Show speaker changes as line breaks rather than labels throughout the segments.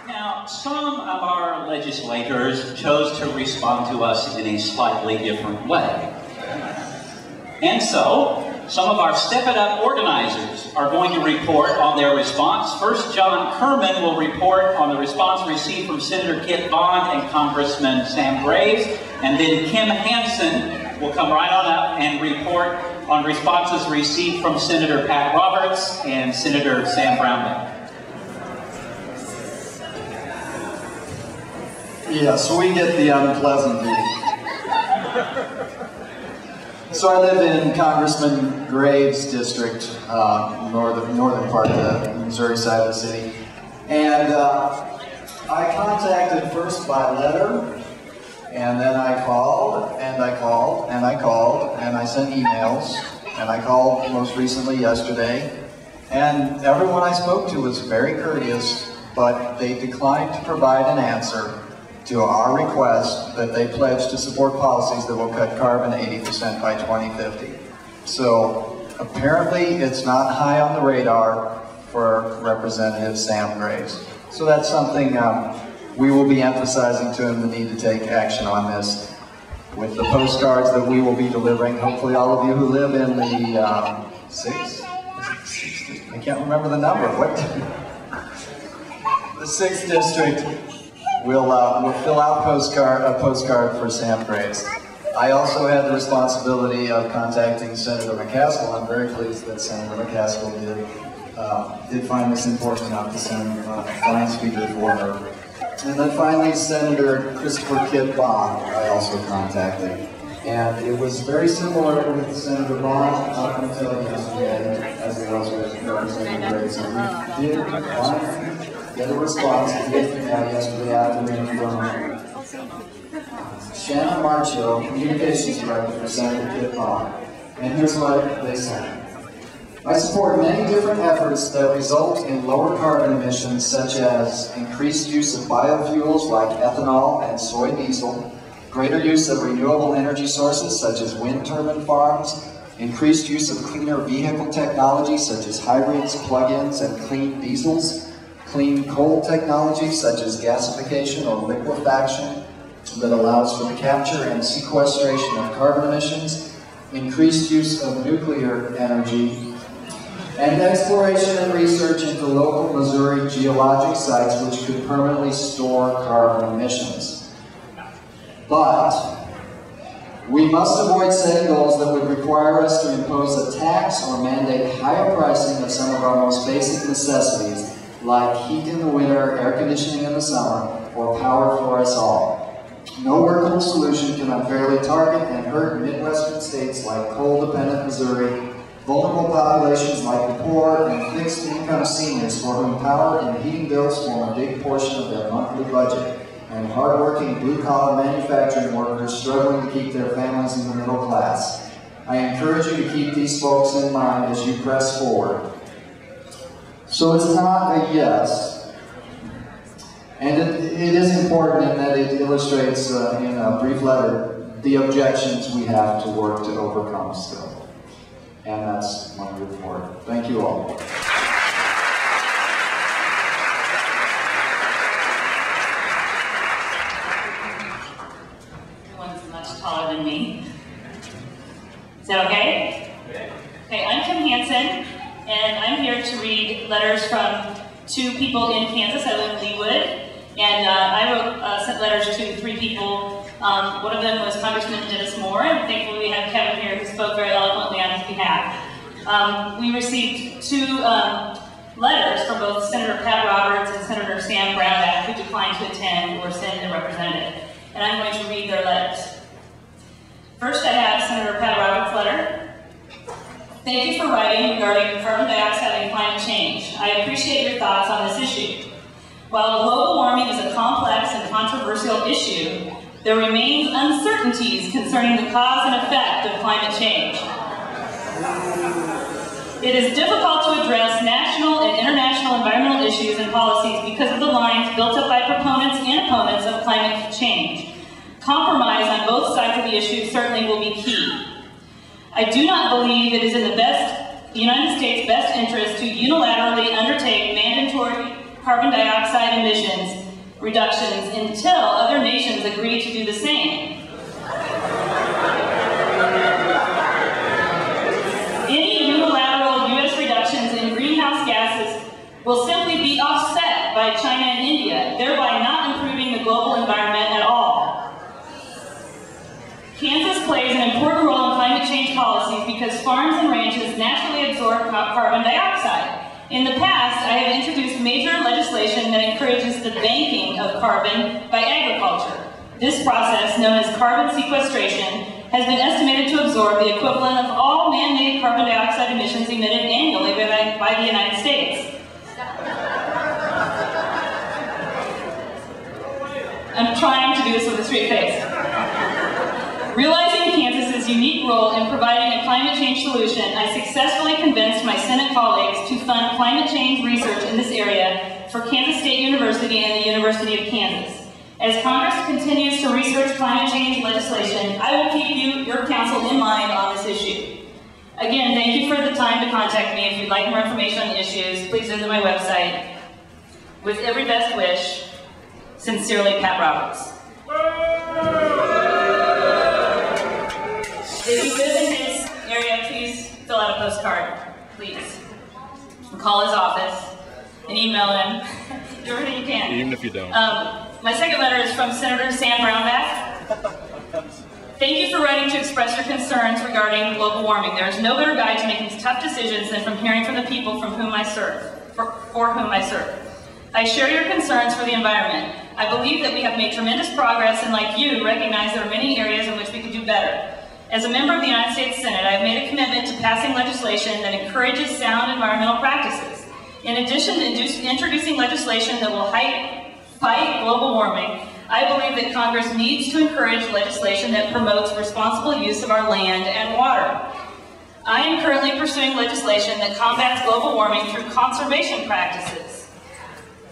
Now, some of our legislators chose to respond to us in a slightly different way. And so, some of our Step It Up organizers are going to report on their response. First, John Kurmann will report on the response received from Senator Kit Bond and Congressman Sam Graves, and then Kim Hanson will come right on up and report on responses received from Senator Pat Roberts and Senator Sam Brownback.
Yeah, so we get the unpleasant view. So I live in Congressman Graves' district, northern part of the Missouri side of the city. And I contacted first by letter, and then I called, and I called, and I called, and I sent emails, and I called most recently yesterday. And everyone I spoke to was very courteous, but they declined to provide an answer to our request that they pledge to support policies that will cut carbon 80% by 2050. So apparently it's not high on the radar for Representative Sam Graves. So that's something we will be emphasizing to him, the need to take action on this with the postcards that we will be delivering. Hopefully all of you who live in the I can't remember the number. What? The 6th district. We'll fill out a postcard for Sam Graves. I also had the responsibility of contacting Senator McCaskill. I'm very pleased that Senator McCaskill did find this important enough to send a fine speaker for her. And then finally, Senator Christopher Kit Bond, I also contacted. And it was very similar with Senator Bond up until yesterday, as it was with Representative Graves. And we did finally get a response yesterday afternoon from Shannon Marchill, Communications Director for Senator Kit Bond. And here's what they said. I support many different efforts that result in lower carbon emissions, such as increased use of biofuels like ethanol and soy diesel, greater use of renewable energy sources such as wind turbine farms, increased use of cleaner vehicle technology such as hybrids, plug-ins, and clean diesels, clean coal technology such as gasification or liquefaction that allows for the capture and sequestration of carbon emissions, increased use of nuclear energy, and exploration and research into local Missouri geologic sites which could permanently store carbon emissions. But we must avoid setting goals that would require us to impose a tax or mandate higher pricing of some of our most basic necessities, like heat in the winter, air conditioning in the summer, or power for us all. No workable solution can unfairly target and hurt Midwestern states like coal-dependent Missouri, vulnerable populations like the poor, and fixed-income seniors for whom power and heating bills form a big portion of their monthly budget, and hard-working blue-collar manufacturing workers struggling to keep their families in the middle class. I encourage you to keep these folks in mind as you press forward. So it's not a yes, and it is important in that it illustrates in a brief letter the objections we have to work to overcome still. And that's my report. Thank you all.
Everyone's much taller than me. Is that okay? Okay, I'm Kim Hanson, and I'm here to read letters from 2 people in Kansas. I live in Leawood, and I sent letters to 3 people. One of them was Congressman Dennis Moore, and thankfully we have Kevin here who spoke very eloquently on his behalf. We received 2 letters from both Senator Pat Roberts and Senator Sam Brownback, who declined to attend or send a representative, and I'm going to read their letters. First, I have Senator Pat Roberts' letter. Thank you for writing regarding carbon dioxide and climate change. I appreciate your thoughts on this issue. While global warming is a complex and controversial issue, there remains uncertainties concerning the cause and effect of climate change. It is difficult to address national and international environmental issues and policies because of the lines built up by proponents and opponents of climate change. Compromise on both sides of the issue certainly will be key. I do not believe it is in the United States' best interest to unilaterally undertake mandatory carbon dioxide emissions reductions until other nations agree to do the same. Any unilateral U.S. reductions in greenhouse gases will simply be offset by China and India, thereby not improving the global environment at all. Kansas plays an important role in climate change policies because farms and ranches naturally absorb carbon dioxide. In the past, I have introduced major legislation that encourages the banking of carbon by agriculture. This process, known as carbon sequestration, has been estimated to absorb the equivalent of all man-made carbon dioxide emissions emitted annually by the United States. I'm trying to do this with a straight face. Realizing Kansas's unique role in providing a climate change solution, I successfully convinced my Senate colleagues to fund climate change research in this area for Kansas State University and the University of Kansas. As Congress continues to research climate change legislation, I will keep your council in mind on this issue. Again, thank you for the time to contact me. If you'd like more information on the issues, please visit my website. With every best wish, sincerely, Pat Roberts. If you live in his area, please fill out a postcard, please. And call his office and email him. Do everything you can.
Even if you don't.
My second letter is from Senator Sam Brownback. Thank you for writing to express your concerns regarding global warming. There is no better guide to making tough decisions than from hearing from the people from whom I serve, for whom I serve. I share your concerns for the environment. I believe that we have made tremendous progress and, like you, recognize there are many areas in which we could do better. As a member of the United States Senate, I have made a commitment to passing legislation that encourages sound environmental practices. In addition to introducing legislation that will fight global warming, I believe that Congress needs to encourage legislation that promotes responsible use of our land and water. I am currently pursuing legislation that combats global warming through conservation practices.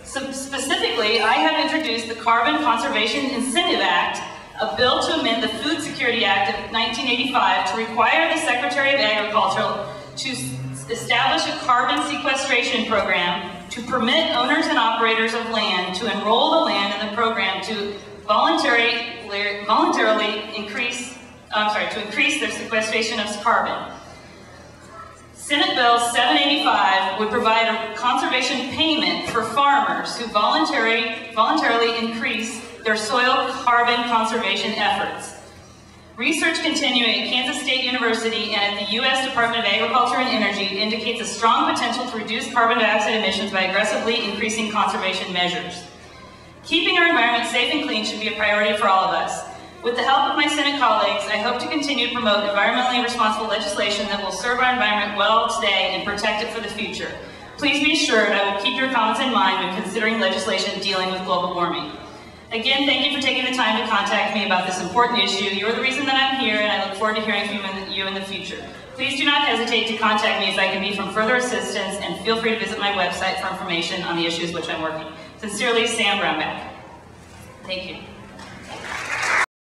So specifically, I have introduced the Carbon Conservation Incentive Act, a bill to amend the Food Security Act of 1985 to require the Secretary of Agriculture to establish a carbon sequestration program to permit owners and operators of land to enroll the land in the program to increase their sequestration of carbon. Senate Bill 785 would provide a conservation payment for farmers who voluntarily increase their soil carbon conservation efforts. Research continuing at Kansas State University and at the U.S. Department of Agriculture and Energy indicates a strong potential to reduce carbon dioxide emissions by aggressively increasing conservation measures. Keeping our environment safe and clean should be a priority for all of us. With the help of my Senate colleagues, I hope to continue to promote environmentally responsible legislation that will serve our environment well today and protect it for the future. Please be assured I will keep your comments in mind when considering legislation dealing with global warming. Again, thank you for taking the time to contact me about this important issue. You are the reason that I'm here, and I look forward to hearing from you in the future. Please do not hesitate to contact me as I can be from further assistance, and feel free to visit my website for information on the issues which I'm working. Sincerely, Sam Brownback. Thank you.